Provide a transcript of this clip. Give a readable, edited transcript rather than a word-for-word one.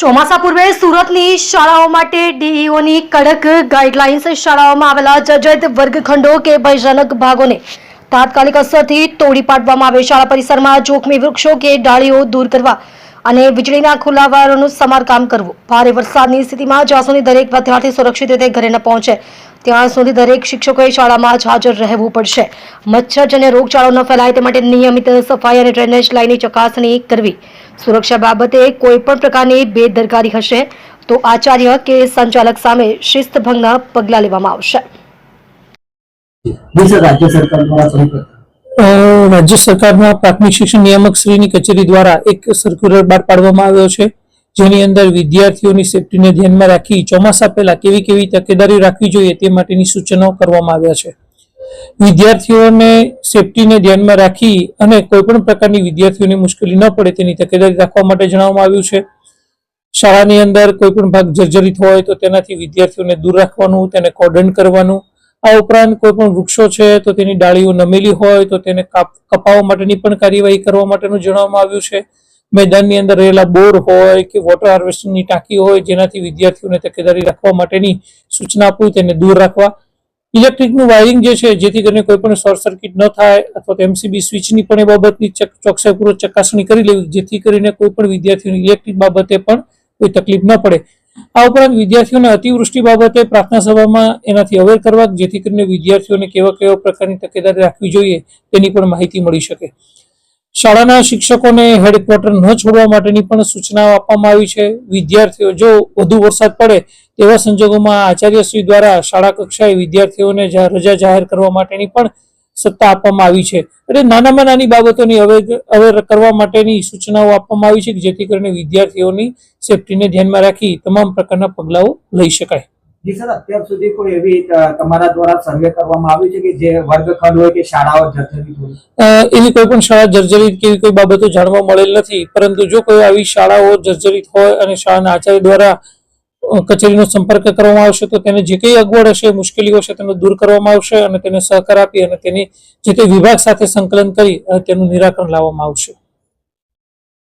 ચોમાસા પૂર્વે સુરતની શાળાઓ માટે ડીઈઓની કડક ગાઈડલાઇન્સ શાળાઓમાં આવેલા જર્જરિત વર્ગખંડો કે ભયજનક ભાગોને તાત્કાલિક અસરથી તોડી પાડવામાં આવે. શાળા પરિસરમાં જોખમી વૃક્ષો કે ડાળીઓ દૂર કરવા અને વીજળીના ખુલ્લા વાયરોનું સમારકામ કરવું. ભારે વરસાદની સ્થિતિમાં જ્યાં સુધી દરેક વિદ્યાર્થી સુરક્ષિત રીતે ઘરે ન પહોંચે ત્યાં સુધી દરેક શિક્ષકોએ શાળામાં જ હાજર રહેવું પડશે. મચ્છરજન્ય રોગચાળો ન ફેલાય તે માટે નિયમિત સફાઈ અને ડ્રેનેજ લાઇનની ચકાસણી કરવી. સુરક્ષા બાબતે કોઈ પણ પ્રકારની બેદરકારી હશે તો આચાર્ય કે સંચાલક સામે શિસ્તભંગના પગલાં લેવામાં આવશે. રાજ્ય સરકારના પ્રાથમિક શિક્ષણ નિયામક શ્રીની કચેરી દ્વારા એક સર્ક્યુલર બહાર પાડવામાં આવ્યો છે, જેની અંદર વિદ્યાર્થીઓની સેફટીને ધ્યાનમાં રાખી ચોમાસા પહેલા કેવી કેવી તકેદારી રાખવી જોઈએ તે માટેની સૂચનો કરવામાં આવ્યા છે. વિદ્યાર્થીઓને સેફટીને ધ્યાનમાં રાખી અને કોઈ પણ પ્રકારની વિદ્યાર્થીઓને મુશ્કેલી ન પડે તેની તકેદારી રાખવા માટે જણાવવામાં આવ્યું છે. શાળાની અંદર કોઈ પણ ભાગ જર્જરિત હોય તો તેનાથી વિદ્યાર્થીઓને દૂર રાખવાનું, તેને કોર્ડન કરવાનું. આ ઉપરાંત કોઈ પણ વૃક્ષો છે તો તેની ડાળીઓ નમેલી હોય તો તેને કપાવવા માટેની પણ કાર્યવાહી કરવા માટેનું જણાવવામાં આવ્યું છે. મેદાનની અંદર રહેલા બોર હોય કે વોટર હાર્વેસ્ટિંગની ટાંકી હોય જેનાથી વિદ્યાર્થીઓને તકેદારી રાખવા માટેની સૂચના આપવી, તેને દૂર રાખવા. ઇલેક્ટ્રિકનું વાયરિંગ જે છે જેથી કરીને કોઈ પણ શોર્ટ સર્કિટ ન થાય અથવા તો એમસીબી સ્વિચની પણ એ બાબતની ચોકસાઈપૂર્વક ચકાસણી કરી લેવી જેથી કરીને કોઈ પણ વિદ્યાર્થીઓની ઇલેક્ટ્રિક બાબતે પણ કોઈ તકલીફ ન પડે. આ ઉપરાંત વિદ્યાર્થીઓને અતિવૃષ્ટિ બાબતે પ્રાર્થના સભામાં એનાથી અવેર કરવા જેથી કરીને વિદ્યાર્થીઓને કેવા પ્રકારની તકેદારી રાખવી જોઈએ તેની પણ માહિતી મળી શકે. શાળાના શિક્ષકોને હેડક્વાર્ટર ન છોડવા માટેની પણ સૂચનાઓ આપવામાં આવી છે. વિદ્યાર્થીઓ જો વધુ વરસાદ પડે તેવા સંજોગોમાં આચાર્યશ્રી દ્વારા શાળા કક્ષાએ વિદ્યાર્થીઓને રજા જાહેર કરવા માટેની પણ સત્તા આપવામાં આવી છે. એટલે નાનામાં નાની બાબતોની અવેર કરવા માટેની સૂચનાઓ આપવામાં આવી છે જેથી કરીને વિદ્યાર્થીઓની સેફટીને ધ્યાનમાં રાખી તમામ પ્રકારના પગલાઓ લઈ શકાય. જી સર, અત્યાર સુધી કોઈ એવી તમારા દ્વારા સર્વે કરવામાં આવ્યું છે કે જે વર્ગખંડ હોય કે શાળાઓ જર્જરિત હોય? એવી કોઈ પણ શાળા જર્જરિત કે એવી કોઈ બાબતો જાણવા મળેલ નથી, પરંતુ જો કોઈ આવી શાળાઓ જર્જરિત હોય અને શાળાના આચાર્ય દ્વારા કચેરીનો સંપર્ક કરવામાં આવશે તો તેને જે કંઈ અગવડ હશે, મુશ્કેલીઓ હશે તેને દૂર કરવામાં આવશે અને તેને સહકાર આપી અને તેની જે તે વિભાગ સાથે સંકલન કરી તેનું નિરાકરણ લાવવામાં આવશે.